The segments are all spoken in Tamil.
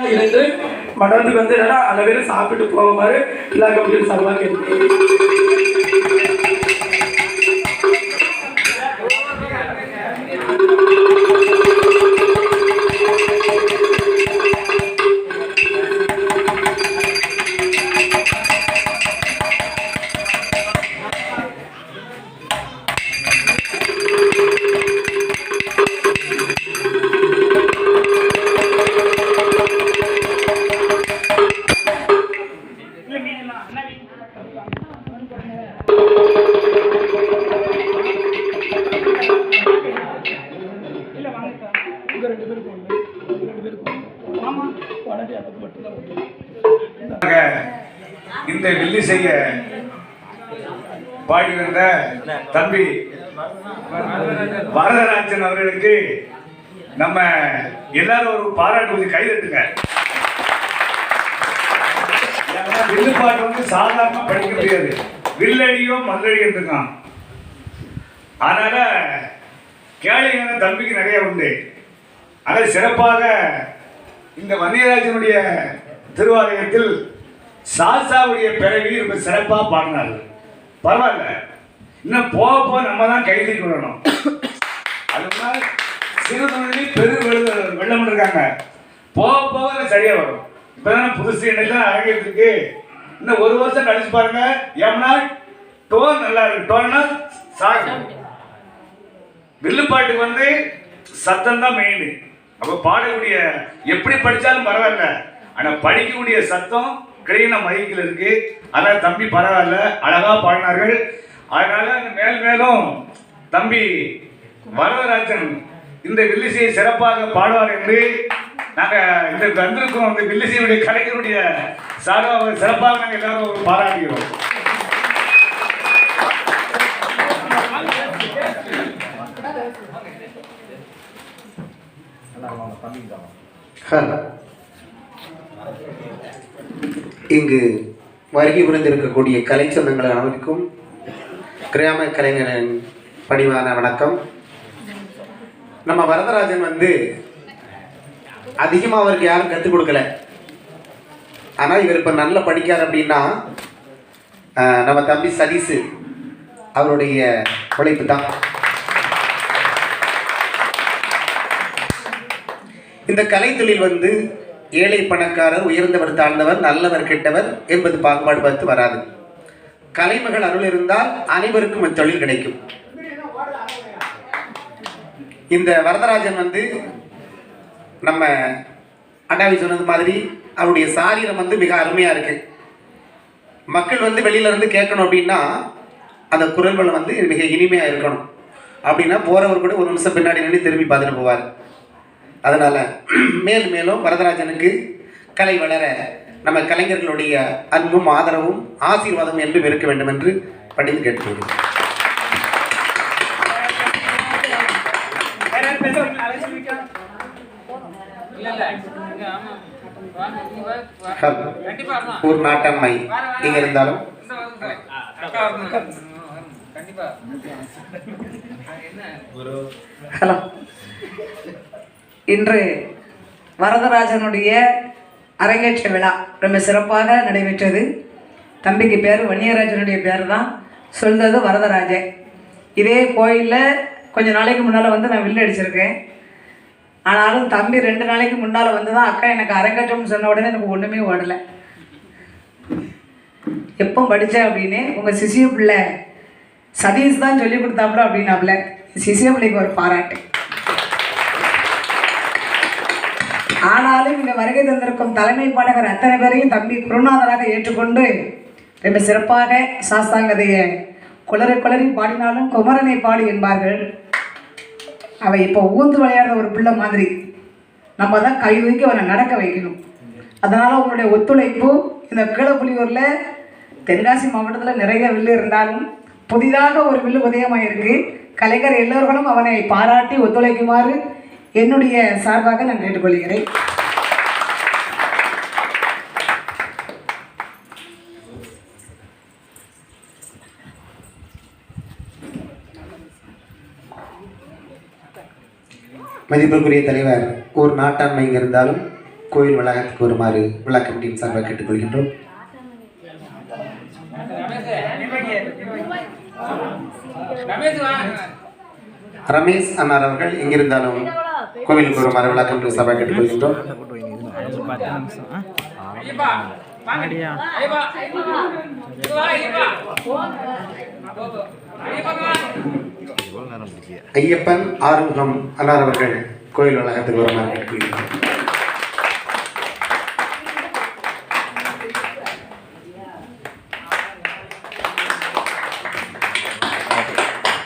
எல்லாம் இணைந்து மண்டபத்துக்கு வந்து அனைவரும் சாப்பிட்டு போகுமாறு எல்லா கமிட்டியும் சார்பாக கேட்கிறேன். இந்த வில்லி செய்ய பாடி வந்த தம்பி வரதராஜன் அவர்களுக்கு நம்ம எல்லாரும் ஒரு பாராட்டு கைதட்டுங்க. வில்லு பாட்டு வந்து சாதாரண படிக்க முடியாது, வில்லடியோ மல்லடியோ இருக்கான். அதனால கேளுங்க, தம்பிக்கு நிறைய உண்டு. ஆனால் சிறப்பாக இந்த வன்னியராஜனுடைய திருவாலயத்தில் சாசாவுடைய பிறவி ரொம்ப சிறப்பாக பாடினார்கள். பரவாயில்ல, இன்னும் போக நம்ம தான் கைதி கொள்ளணும். அது சிறு தொழில் பெரு வெள்ளம் இருக்காங்க, போக சரியா வரும். இப்பதான் புதுசு என்னெல்லாம் அரங்கத்துக்கு இன்னும் ஒரு வருஷம் கழிச்சு பாருங்க. ஏன்னா டோன் நல்லா இருக்கு, டோன்னா சாகும். வில்லுப்பாட்டுக்கு வந்து சத்தம் தான் மெயின். அப்ப பாடக்கூடிய எப்படி படிச்சாலும் பரவாயில்ல, ஆனா படிக்கக்கூடிய சத்தம் கிரீன மைக்கில் இருக்கு. அதான் தம்பி பரவாயில்ல, அழகா பாடினார்கள். அதனால மேல் மேலும் தம்பி வரதராஜன் இந்த வில்லிசையை சிறப்பாக பாடுவார் என்று நாங்க இந்த வந்திருக்கோம். இந்த வில்லிசையுடைய கலைஞருடைய சார்பாக சிறப்பாக நாங்கள் எல்லாரும் ஒரு பாராட்டுகிறோம். இங்கு வருகை புரிந்திருக்கக்கூடிய கலை சொந்தங்கள் அனைவருக்கும் கிராம கலைஞரின் பணிவான வணக்கம். நம்ம வரதராஜன் வந்து அதிகமாக அவருக்கு யாரும் கற்றுக் கொடுக்கல. ஆனால் இவர் இப்போ நல்லா படிக்கார் அப்படின்னா நம்ம தம்பி சதீஷு அவருடைய உழைப்பு தான். இந்த கலைத்தொழில் வந்து ஏழை பணக்காரர், உயர்ந்தவர் தாழ்ந்தவர், நல்லவர் கெட்டவர் என்பது பாகுபாடு பார்த்து வராது. கலைமகள் அருள் இருந்தால் அனைவருக்கும் இத்தொழில் கிடைக்கும். இந்த வரதராஜன் வந்து நம்ம அண்ணாவி சொன்னது மாதிரி அவருடைய சாரீரம் வந்து மிக அருமையாக இருக்கு. மக்கள் வந்து வெளியில இருந்து கேட்கணும் அப்படின்னா அந்த குரல்கள் வந்து மிக இனிமையாக இருக்கணும். அப்படின்னா போறவர் கூட ஒரு நிமிஷம் பின்னாடி நின்று திரும்பி பார்த்துட்டு போவார். அதனால மேலும் மேலும் வரதராஜனுக்கு கலை வளர நம்ம கலைஞர்களுடைய அன்பும் ஆதரவும் ஆசீர்வாதம் என்றும் இருக்க வேண்டும் என்று படித்து கேட்டுக்கொள்கிறேன். ஒரு நாட்டாண்மை இங்க இருந்தாலும் ஹலோ, இன்று வரதராஜனுடைய அரங்கேற்ற விழா ரொம்ப சிறப்பாக நடைபெற்றது. தம்பிக்கு பேர் வன்னியராஜனுடைய பேர் தான், சொல்றது வரதராஜன். இதே கோயிலில் கொஞ்சம் நாளைக்கு முன்னால் வந்து நான் வில்லு அடிச்சிருக்கேன். ஆனாலும் தம்பி 2 நாளைக்கு முன்னால் வந்து தான் அக்கா எனக்கு அரங்கேற்றம்னு சொன்ன உடனே எனக்கு ஒன்றுமே ஓடலை. எப்போ படித்தேன் அப்படின்னு உங்கள் சிசிய பிள்ளை சதீஷ் தான் சொல்லி கொடுத்தாப்புல அப்படின்னாப்புல சிசிய பிள்ளைக்கு ஒரு பாராட்டு. ஆனாலும் இந்த வருகை தந்திருக்கும் தலைமை பாடகர் அத்தனை பேரையும் தம்பி குருநாதராக ஏற்றுக்கொண்டு ரொம்ப சிறப்பாக சாஸ்தாங்கதையை குளறி குளறி பாடினாலும் குமரனை பாடி என்பார்கள். அவை இப்போ ஊந்து விளையாடுற ஒரு பிள்ளை மாதிரி நம்ம தான் கை தூக்கி அவனை நடக்க வைக்கணும். அதனால் உங்களுடைய ஒத்துழைப்பு இந்த கீழப்புலியூரில் தென்காசி மாவட்டத்தில் நிறைய வில்லு இருந்தாலும் புதிதாக ஒரு வில்லு உதயமாக இருக்குது. கலைஞர் எல்லோர்களும் அவனை பாராட்டி ஒத்துழைக்குமாறு என்னுடைய சார்பாக நான் கேட்டுக்கொள்கிறேன். மதிப்பிற்குரிய தலைவர், ஒரு நாட்டாண்மை இருந்தாலும் கோயில் வளாகத்துக்கு வருமாறு விழா கமிட்டியின் சார்பாக கேட்டுக்கொள்கின்றோம். ரமேஷ் அண்ணார் அவர்கள் எங்கிருந்தாலும் கோவிலுக்கு வருமாறு விழா கமிட்டி சார்பாக கேட்டுக்கொள்கின்றோம். ஐயப்பன் ஆறுமுகம் அண்ணார் அவர்கள் கோயில் வளாகத்துக்கு வருமாறு கேட்டுக்கொள்கின்றோம்.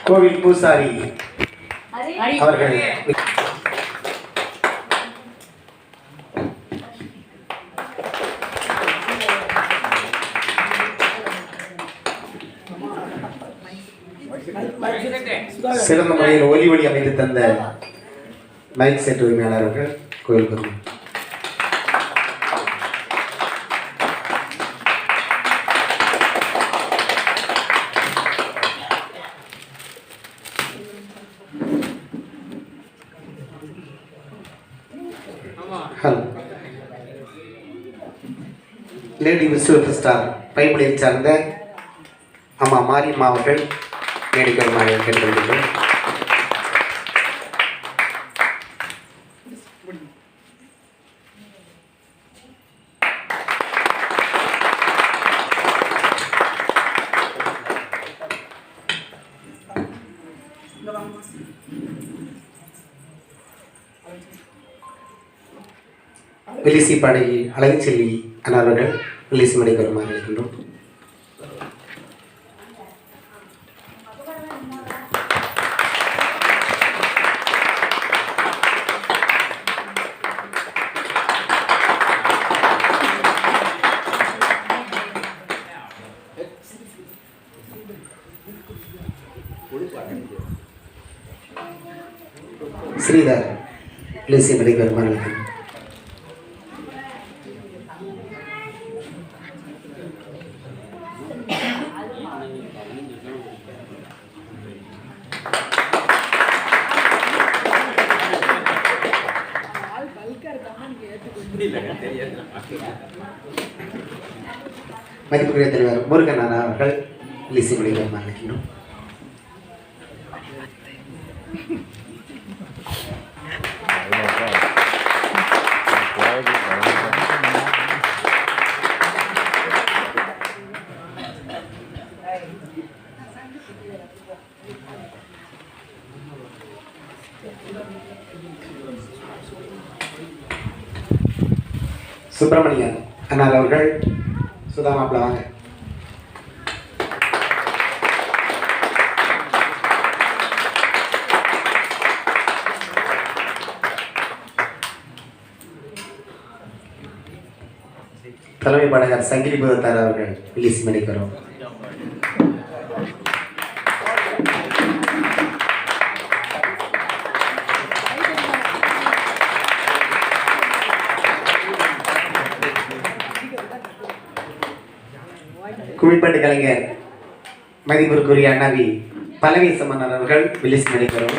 கோவில் பூசாரி அவர்கள் சிறந்த முறையில் ஒலி அமைத்து தந்த மைக் செட் உரிமையாளர்கள் கோயில் குரு. லேடி சூப்பர் ஸ்டார் பைபிளில் சார்ந்த அம்மா மாரியம்மா அவர்கள் மேடிக்கல் கேட்டுக்கொள்கிறோம். வில்லிசி பாடகி அழகு செல்வி அண்ணார்கள் வில்லிசி மடைக்கு வருமாறு அழைக்கின்றோம். ஸ்ரீதர் வில்லிசி மடைக்கு வருமாறு அழைக்கின்றோம். மதிப்புக்குரிய தலைவர் முருகன் அவர்கள் வில்லிசி மடைக்கு வருமாறு அழைக்கின்றோம். சுப்பிரமணியன் அண்ணார் அவர்கள் சுதாமாப்பிள வாங்க. தலைமை பாடகர் சங்கிலி புதத்தார் அவர்கள் வில்லிசி மடைக்கு வரும். குமிழ்பட்டு கலைஞர் மதிப்பிற்குரிய அண்ணாவி பலவேச மன்னர் அவர்கள் வில்லிசி மடைக்கு வரும்.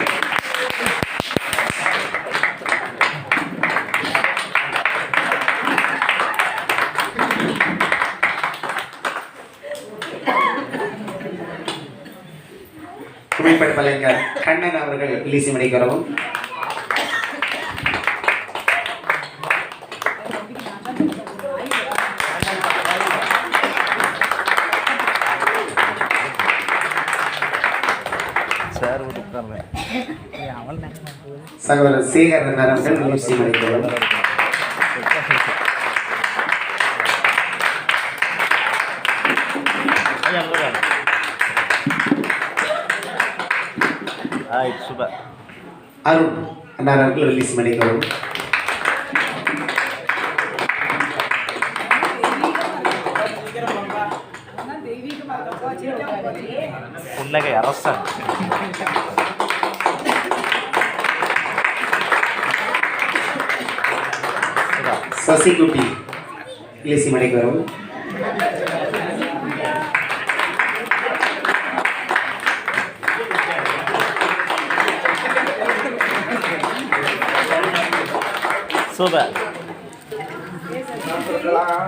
குமிழ்பட்டு கலைஞர் கண்ணன் அவர்கள் வில்லிசி மடைக்கு வரவும். சகோதரர் சேகர் அவர்கள் வில்லிசி மடைக்கு வரவும். அருண் அண்ணார்கள் வில்லிசி மடைக்கு வரவும். சசிகுட்டி வில்லிசி மடைக்கு வரவும்.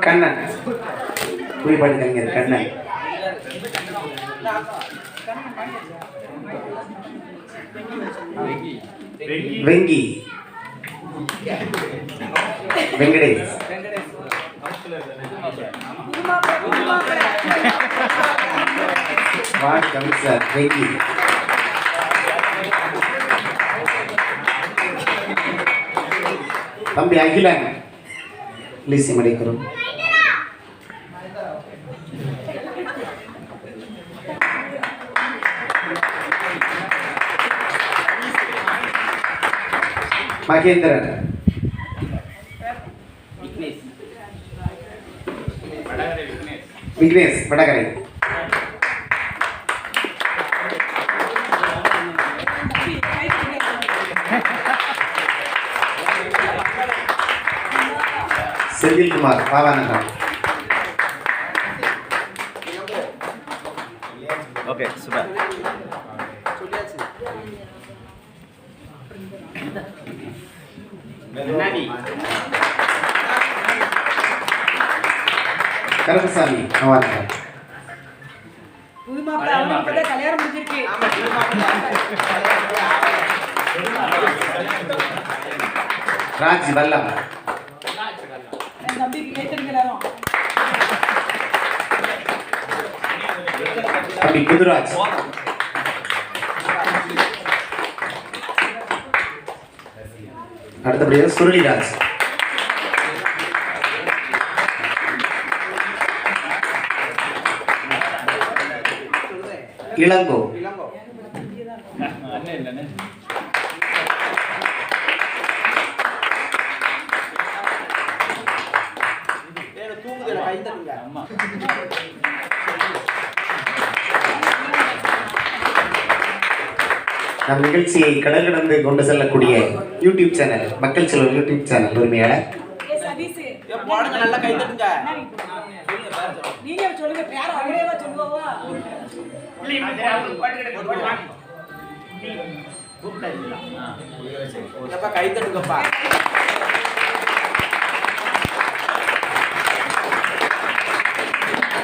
கண்ணன், புலிப்பாட்டு கலைஞர் கண்ணன். வெங்கி, வெங்கடேஷ். Ward councillor Venki. தம்பி அகிலன், லிசி மடிக்கிறோம். மகேந்திரன், விக்னேஷ் வடகரை. செந்தில்குமார் பாவானந்தம். Okay super. கருப்பசாமி பாவானந்தம். கல்யாணம் முடிஞ்சிருக்கு. ராஜ் வல்லம். தம்பி புதுராஜ். அடுத்தபடியாக சுருளிராஜ். இளங்கோ. நம் நிகழ்ச்சியை கடல் கடந்து கொண்டு செல்லக்கூடிய யூடியூப் சேனல் மக்கள் செல்வம் யூடியூப் சேனல் உரிமையாளர்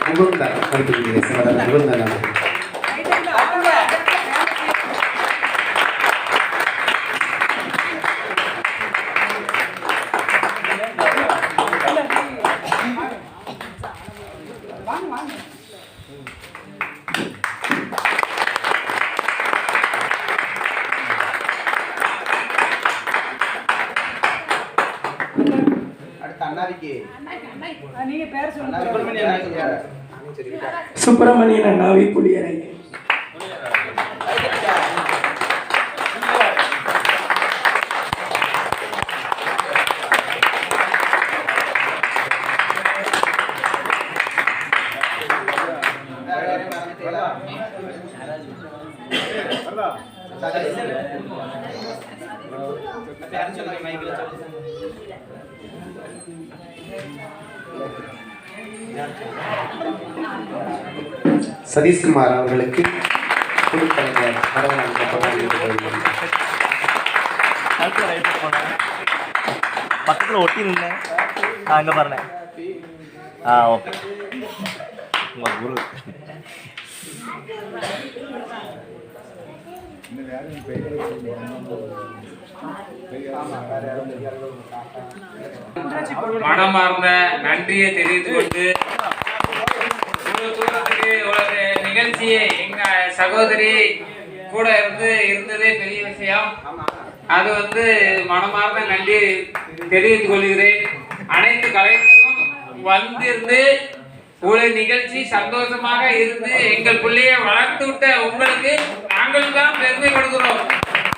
முகுந்தன். முகுந்தன் சுப்பிரமணியன் அண்ணாவி புலியரை. சதீஷ்குமார் அவர்களுக்கு பக்கத்தில் ஒட்டி நின்னேன். அங்கே பாருங்க. ஓகே. உங்கள் குரு மனமார்ந்த நன்றியை தெரிவித்துக் கொண்டு தூரத்துக்கு இவ்வளவு நிகழ்ச்சியை எங்க சகோதரி கூட இருந்ததே பெரிய விஷயம். அது மனமார்ந்த நன்றி தெரிவித்துக் கொள்கிறேன். அனைத்து கலைஞர்களும் வந்திருந்து ஒரு நிகழ்ச்சி சந்தோஷமாக இருந்து எங்கள் பிள்ளையை வளர்த்து விட்ட உங்களுக்கு நாங்கள் தான் பெருமைப்படுகிறோம்.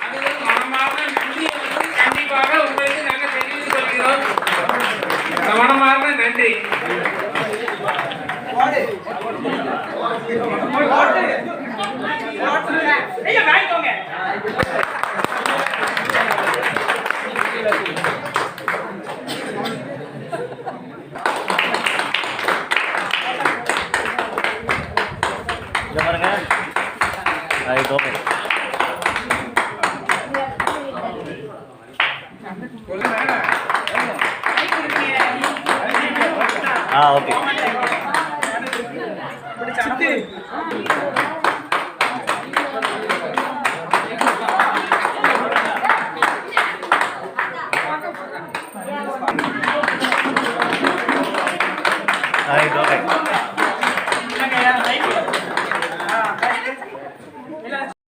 அது மனமார்ந்த நன்றியை கண்டிப்பாக உங்களுக்கு நாங்கள் தெரிவித்துக் கொள்கிறோம். மனமார்ந்த நன்றி. பாருங்க. Right okay. Okay. Right okay.